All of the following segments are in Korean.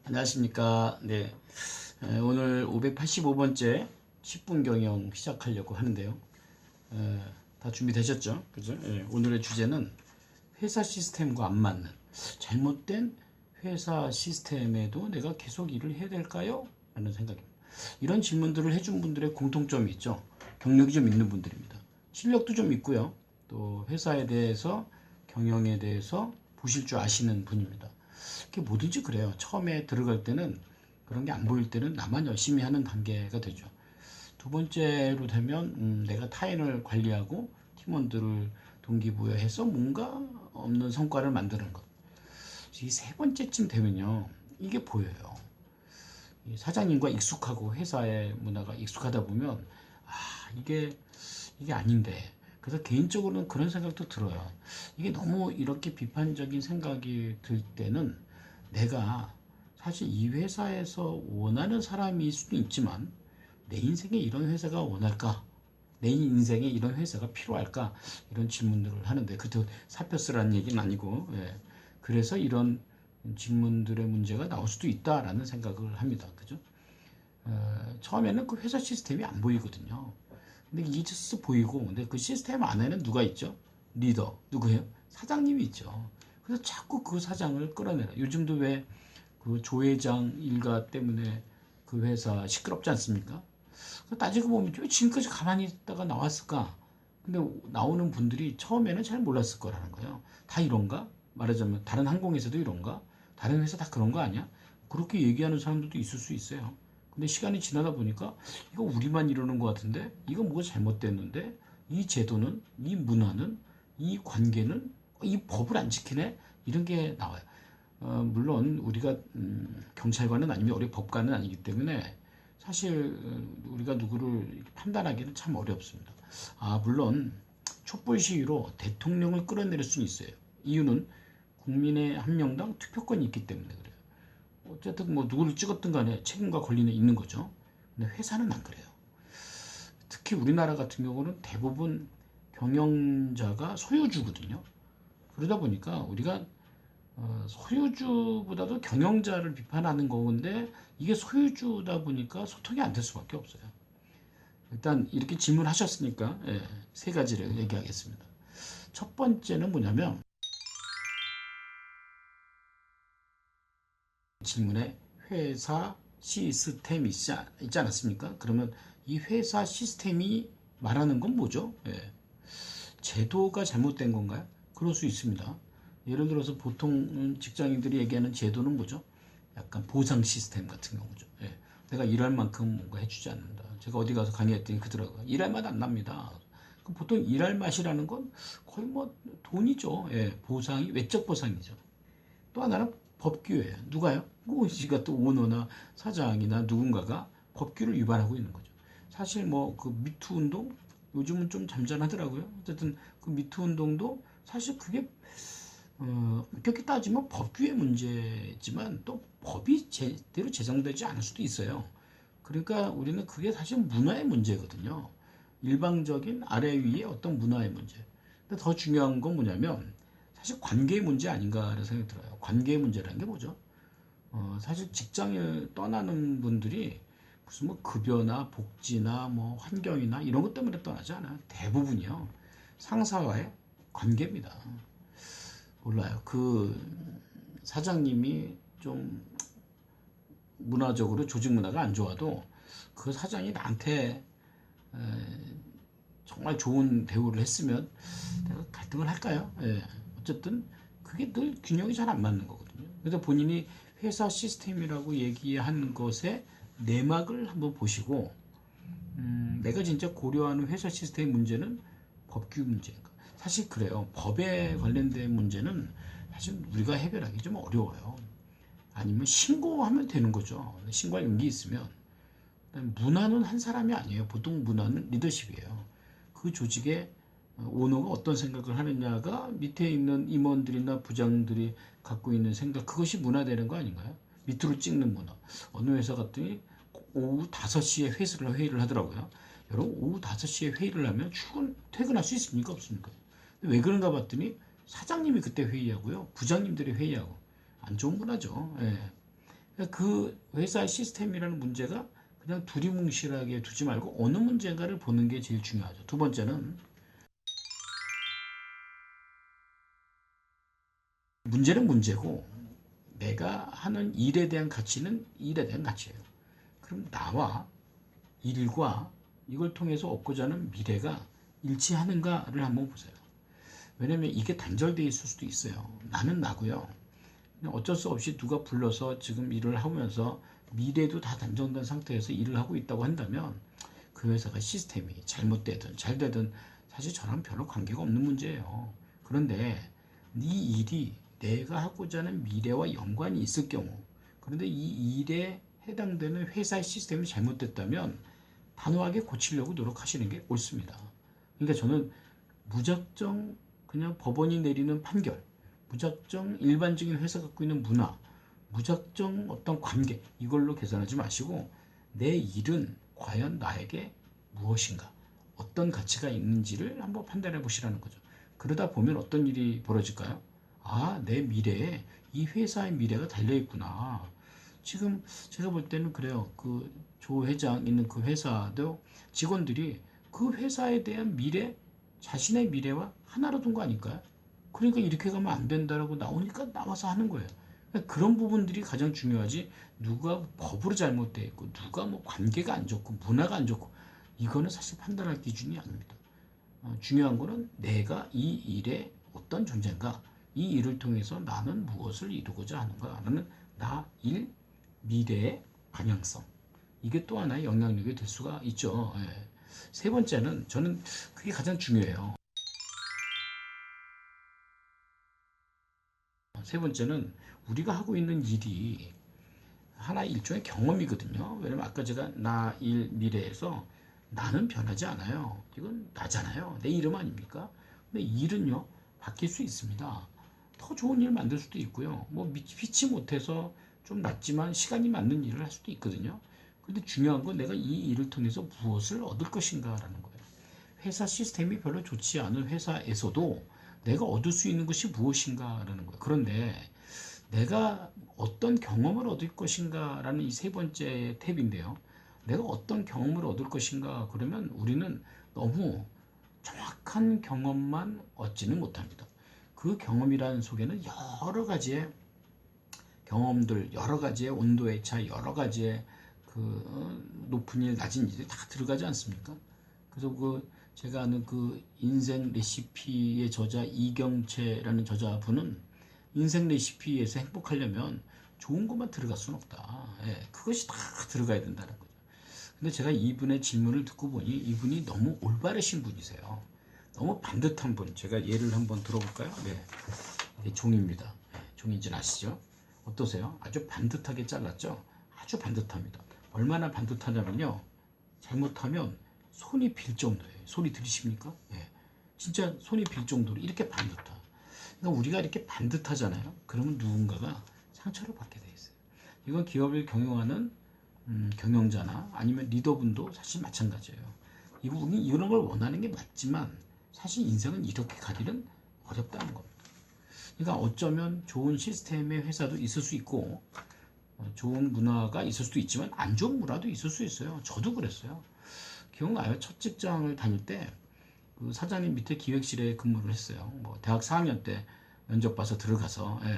안녕하십니까. 네. 오늘 585번째 10분 경영 시작하려고 하는데요. 다 준비되셨죠? 그죠? 오늘의 주제는 회사 시스템과 안 맞는 잘못된 회사 시스템에도 내가 계속 일을 해야 될까요? 라는 생각입니다. 이런 질문들을 해준 분들의 공통점이 있죠. 경력이 좀 있는 분들입니다. 실력도 좀 있고요. 또 회사에 대해서 경영에 대해서 보실 줄 아시는 분입니다. 그게 뭐든지 그래요. 처음에 들어갈 때는 그런 게 안 보일 때는 나만 열심히 하는 단계가 되죠. 두 번째로 되면 내가 타인을 관리하고 팀원들을 동기부여해서 뭔가 없는 성과를 만드는 것. 이 세 번째쯤 되면요. 이게 보여요. 사장님과 익숙하고 회사의 문화가 익숙하다 보면 이게 아닌데. 그래서 개인적으로는 그런 생각도 들어요. 이게 너무 이렇게 비판적인 생각이 들 때는 내가 사실 이 회사에서 원하는 사람일 수도 있지만 내 인생에 이런 회사가 원할까? 내 인생에 이런 회사가 필요할까? 이런 질문들을 하는데 그때 사표 쓰라는 얘기는 아니고 그래서 이런 질문들의 문제가 나올 수도 있다라는 생각을 합니다. 그죠? 처음에는 그 회사 시스템이 안 보이거든요. 근데 이게 보이고, 근데 그 시스템 안에는 누가 있죠? 리더. 누구예요? 사장님이 있죠. 그래서 자꾸 그 사장을 끌어내라. 요즘도 왜 그 조회장 일가 때문에 그 회사 시끄럽지 않습니까? 따지고 보면 왜 지금까지 가만히 있다가 나왔을까? 근데 나오는 분들이 처음에는 잘 몰랐을 거라는 거예요. 다 이런가? 말하자면 다른 항공에서도 이런가? 다른 회사 다 그런 거 아니야? 그렇게 얘기하는 사람들도 있을 수 있어요. 근데 시간이 지나다 보니까 이거 우리만 이러는 것 같은데 이거 뭐가 잘못됐는데 이 제도는 이 문화는 이 관계는 이 법을 안 지키네 이런 게 나와요. 물론 우리가 경찰관은 아니면 우리 법관은 아니기 때문에 사실 우리가 누구를 판단하기는 참 어렵습니다. 물론 촛불 시위로 대통령을 끌어내릴 수는 있어요. 이유는 국민의 한 명당 투표권이 있기 때문에 그래요. 어쨌든 뭐 누구를 찍었든 간에 책임과 권리는 있는 거죠. 근데 회사는 안 그래요. 특히 우리나라 같은 경우는 대부분 경영자가 소유주거든요. 그러다 보니까 우리가 소유주보다도 경영자를 비판하는 건데 이게 소유주다 보니까 소통이 안 될 수밖에 없어요. 일단 이렇게 질문하셨으니까 세 가지를 얘기하겠습니다. 첫 번째는 뭐냐면 질문에 회사 시스템이 있지 않았습니까? 그러면 이 회사 시스템이 말하는 건 뭐죠? 제도가 잘못된 건가요? 그럴 수 있습니다. 예를 들어서 보통 직장인들이 얘기하는 제도는 뭐죠? 약간 보상 시스템 같은 경우죠. 내가 일할 만큼 뭔가 해주지 않는다. 제가 어디 가서 강의했더니 그러더라고요. 일할 맛 안 납니다. 보통 일할 맛이라는 건 거의 뭐 돈이죠. 보상이 외적 보상이죠. 또 하나는 법규예요. 누가요? 우리가 또 오너나 사장이나 누군가가 법규를 위반하고 있는 거죠. 사실 뭐 그 미투 운동 요즘은 좀 잠잠하더라고요. 어쨌든 그 미투 운동도 사실 그게 엄격히 따지면 법규의 문제지만 또 법이 제대로 제정되지 않을 수도 있어요. 그러니까 우리는 그게 사실 문화의 문제거든요. 일방적인 아래 위의 어떤 문화의 문제. 근데 더 중요한 건 뭐냐면 사실 관계의 문제 아닌가라는 생각이 들어요. 관계의 문제라는 게 뭐죠? 사실 직장을 떠나는 분들이 무슨 뭐 급여나 복지나 뭐 환경이나 이런 것 때문에 떠나지 않아요. 대부분이요. 상사와의 관계입니다. 몰라요. 그 사장님이 좀 문화적으로 조직 문화가 안 좋아도 그 사장이 나한테 정말 좋은 대우를 했으면 내가 갈등을 할까요? 어쨌든 그게 늘 균형이 잘 안 맞는 거거든요. 그래서 본인이 회사 시스템이라고 얘기한 것의 내막을 한번 보시고 내가 진짜 고려하는 회사 시스템 문제는 법규 문제인가? 사실 그래요. 법에 관련된 문제는 사실 우리가 해결하기 좀 어려워요. 아니면 신고하면 되는 거죠. 신고할 용기 있으면. 문화는 한 사람이 아니에요. 보통 문화는 리더십이에요. 그 조직의 오너가 어떤 생각을 하느냐가 밑에 있는 임원들이나 부장들이 갖고 있는 생각, 그것이 문화되는 거 아닌가요? 밑으로 찍는 문화. 어느 회사 갔더니 오후 5시에 회의를 하더라고요. 여러분, 오후 5시에 회의를 하면 퇴근할 수 있습니까? 없습니까? 왜 그런가 봤더니 사장님이 그때 회의하고요. 부장님들이 회의하고. 안 좋은 문화죠. 그 회사의 시스템이라는 문제가 그냥 두리뭉실하게 두지 말고 어느 문제인가를 보는 게 제일 중요하죠. 두 번째는 문제는 문제고 내가 하는 일에 대한 가치는 일에 대한 가치예요. 그럼 나와 일과 이걸 통해서 얻고자 하는 미래가 일치하는가를 한번 보세요. 왜냐면 이게 단절되어 있을 수도 있어요. 나는 나고요. 어쩔 수 없이 누가 불러서 지금 일을 하면서 미래도 다 단정된 상태에서 일을 하고 있다고 한다면 그 회사가 시스템이 잘못되든 잘 되든 사실 저랑 별로 관계가 없는 문제예요. 그런데 이 일이 내가 하고자 하는 미래와 연관이 있을 경우, 그런데 이 일에 해당되는 회사의 시스템이 잘못됐다면 단호하게 고치려고 노력하시는 게 옳습니다. 그러니까 저는 무작정 그냥 법원이 내리는 판결, 무작정 일반적인 회사 갖고 있는 문화, 무작정 어떤 관계 이걸로 계산하지 마시고 내 일은 과연 나에게 무엇인가, 어떤 가치가 있는지를 한번 판단해 보시라는 거죠. 그러다 보면 어떤 일이 벌어질까요? 아, 내 미래에 이 회사의 미래가 달려 있구나. 지금 제가 볼 때는 그래요. 그 조 회장 있는 그 회사도 직원들이 그 회사에 대한 미래, 자신의 미래와 하나로 둔 거 아닐까요? 그러니까 이렇게 가면 안 된다라고 나오니까 나와서 하는 거예요. 그러니까 그런 부분들이 가장 중요하지, 누가 법으로 잘못되어 있고 누가 뭐 관계가 안 좋고 문화가 안 좋고 이거는 사실 판단할 기준이 아닙니다. 중요한 거는 내가 이 일에 어떤 존재인가, 이 일을 통해서 나는 무엇을 이루고자 하는가라는 나 일, 미래의 방향성, 이게 또 하나의 영향력이 될 수가 있죠. 예. 세 번째는 저는 그게 가장 중요해요. 세 번째는 우리가 하고 있는 일이 하나의 일종의 경험이거든요. 왜냐면 아까 제가 나, 일, 미래에서 나는 변하지 않아요. 이건 나잖아요. 내 이름 아닙니까? 근데 일은요, 바뀔 수 있습니다. 더 좋은 일 만들 수도 있고요. 뭐 피치 못해서 좀 낫지만 시간이 맞는 일을 할 수도 있거든요. 근데 중요한 건 내가 이 일을 통해서 무엇을 얻을 것인가라는 거예요. 회사 시스템이 별로 좋지 않은 회사에서도 내가 얻을 수 있는 것이 무엇인가라는 거예요. 그런데 내가 어떤 경험을 얻을 것인가라는 이 세 번째 탭인데요. 내가 어떤 경험을 얻을 것인가, 그러면 우리는 너무 정확한 경험만 얻지는 못합니다. 그 경험이라는 속에는 여러 가지의 경험들, 여러 가지의 온도의 차, 여러 가지의 높은 일, 낮은 일이 다 들어가지 않습니까? 그래서 제가 아는 그 인생 레시피의 저자 이경채라는 저자분은 인생 레시피에서 행복하려면 좋은 것만 들어갈 수는 없다. 예, 그것이 다 들어가야 된다는 거죠. 근데 제가 이분의 질문을 듣고 보니 이분이 너무 올바르신 분이세요. 너무 반듯한 분. 제가 예를 한번 들어볼까요? 네, 이게 종입니다. 네, 종인지 아시죠? 어떠세요? 아주 반듯하게 잘랐죠? 아주 반듯합니다. 얼마나 반듯하냐면요, 잘못하면 손이 빌 정도예요. 소리 들리십니까? 예. 진짜 손이 빌 정도로 이렇게 반듯하. 그러니까 우리가 이렇게 반듯하잖아요. 그러면 누군가가 상처를 받게 돼 있어요. 이건 기업을 경영하는 경영자나 아니면 리더분도 사실 마찬가지예요. 이분이 이런 걸 원하는 게 맞지만 사실 인생은 이렇게 가기는 어렵다는 겁니다. 그러니까 어쩌면 좋은 시스템의 회사도 있을 수 있고 좋은 문화가 있을 수도 있지만 안 좋은 문화도 있을 수 있어요. 저도 그랬어요. 기억나요? 첫 직장을 다닐 때 그 사장님 밑에 기획실에 근무를 했어요. 뭐 대학 4학년 때 면접 봐서 들어가서. 예.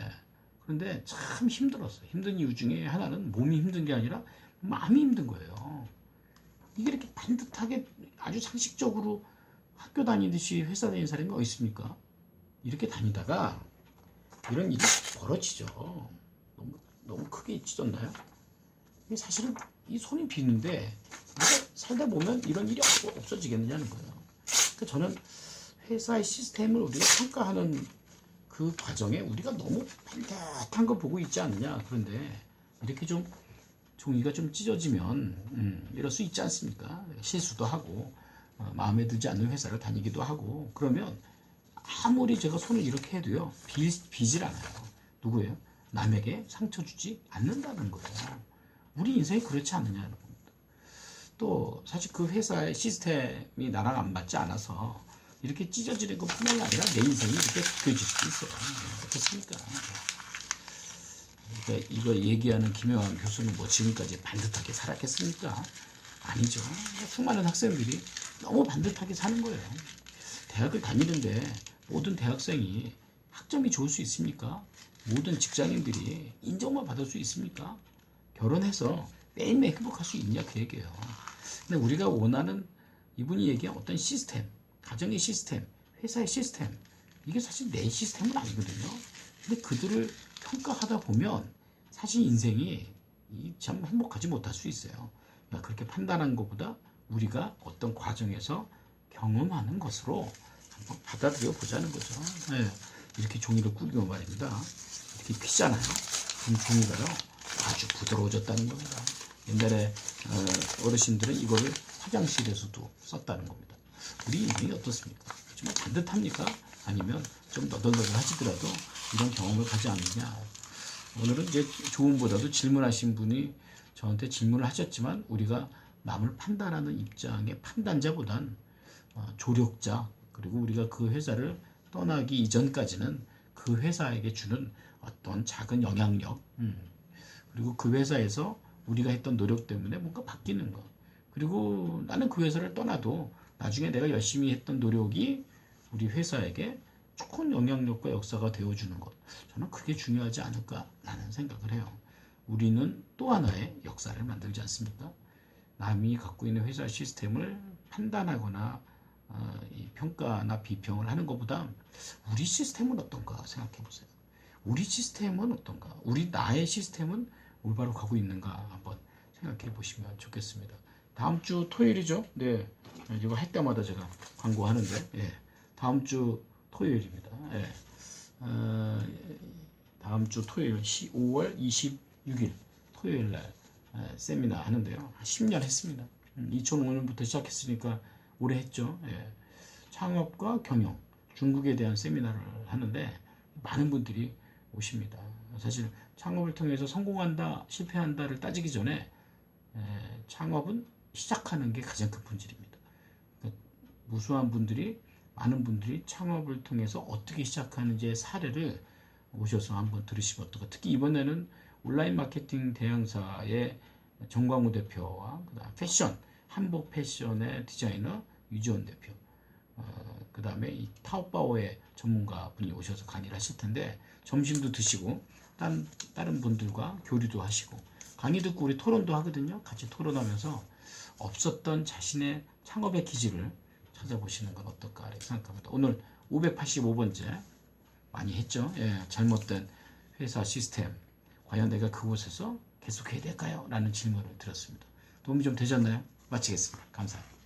그런데 참 힘들었어요. 힘든 이유 중에 하나는 몸이 힘든 게 아니라 마음이 힘든 거예요. 이게 이렇게 반듯하게 아주 상식적으로 학교 다니듯이 회사 다니는 사람이 어디 있습니까? 이렇게 다니다가 이런 일이 벌어지죠. 너무 크게 찢었나요? 사실은 이 손이 비는데 우리가 살다 보면 이런 일이 없어지겠느냐는 거예요. 그러니까 저는 회사의 시스템을 우리가 평가하는 그 과정에 우리가 너무 반듯한 거 보고 있지 않느냐. 그런데 이렇게 좀 종이가 좀 찢어지면 이럴 수 있지 않습니까? 실수도 하고 마음에 들지 않는 회사를 다니기도 하고, 그러면 아무리 제가 손을 이렇게 해도요, 비질 않아요. 누구예요? 남에게 상처 주지 않는다는 거예요. 우리 인생이 그렇지 않느냐는 겁니다. 또 사실 그 회사의 시스템이 나랑 안 맞지 않아서 이렇게 찢어지는 것뿐만 아니라 내 인생이 이렇게 바뀌어질 수도 있어요. 어떻습니까? 그러니까 이거 얘기하는 김영환 교수는 뭐 지금까지 반듯하게 살았겠습니까? 아니죠. 수많은 학생들이 너무 반듯하게 사는 거예요. 대학을 다니는데 모든 대학생이 학점이 좋을 수 있습니까? 모든 직장인들이 인정만 받을 수 있습니까? 결혼해서 매일매일 행복할 수 있냐 그 얘기예요. 근데 우리가 원하는 이분이 얘기한 어떤 시스템, 가정의 시스템, 회사의 시스템, 이게 사실 내 시스템은 아니거든요. 근데 그들을 평가하다 보면 사실 인생이 참 행복하지 못할 수 있어요. 그러니까 그렇게 판단한 것보다 우리가 어떤 과정에서 경험하는 것으로 한번 받아들여 보자는 거죠. 네. 이렇게 종이를 꾸리고 말입니다. 이렇게 피잖아요. 그럼 종이가요 아주 부드러워졌다는 겁니다. 옛날에 어르신들은 이거를 화장실에서도 썼다는 겁니다. 우리 인생이 어떻습니까? 정말 반듯합니까? 아니면 좀 너덜너덜하시더라도 이런 경험을 가지 않느냐. 오늘은 이제 조언보다도 질문하신 분이 저한테 질문을 하셨지만 우리가 남을 판단하는 입장의 판단자보단 조력자, 그리고 우리가 그 회사를 떠나기 이전까지는 그 회사에게 주는 어떤 작은 영향력, 그리고 그 회사에서 우리가 했던 노력 때문에 뭔가 바뀌는 거, 그리고 나는 그 회사를 떠나도 나중에 내가 열심히 했던 노력이 우리 회사에게 좋은 영향력과 역사가 되어주는 것, 저는 그게 중요하지 않을까라는 생각을 해요. 우리는 또 하나의 역사를 만들지 않습니까? 남이 갖고 있는 회사 시스템을 판단하거나 평가나 비평을 하는 것보다 우리 시스템은 어떤가 생각해 보세요. 우리 시스템은 어떤가? 나의 시스템은 올바로 가고 있는가 한번 생각해 보시면 좋겠습니다. 다음 주 토요일이죠? 네, 이거 할 때마다 제가 광고하는데, 예, 다음 주 토요일입니다. 예. 다음 주 토요일 5월 26일 토요일 날 세미나 하는데요. 10년 했습니다. 2005년부터 시작했으니까 오래 했죠. 예. 창업과 경영, 중국에 대한 세미나를 하는데 많은 분들이 오십니다. 사실 창업을 통해서 성공한다, 실패한다를 따지기 전에 창업은 시작하는 게 가장 큰 본질입니다. 그러니까 많은 분들이 창업을 통해서 어떻게 시작하는지의 사례를 오셔서 한번 들으시면 어떨까. 특히 이번에는 온라인 마케팅 대행사의 정광우 대표와 그다음 패션, 한복 패션의 디자이너 유지원 대표, 그 다음에 이 타오바오의 전문가 분이 오셔서 강의를 하실 텐데 점심도 드시고 다른 분들과 교류도 하시고 강의 듣고 우리 토론도 하거든요. 같이 토론하면서 없었던 자신의 창업의 기질을 찾아보시는 건 어떨까 이렇게 생각합니다. 오늘 585번째 많이 했죠. 예, 잘못된 회사 시스템 과연 내가 그곳에서 계속해야 될까요? 라는 질문을 드렸습니다. 도움이 좀 되셨나요? 마치겠습니다. 감사합니다.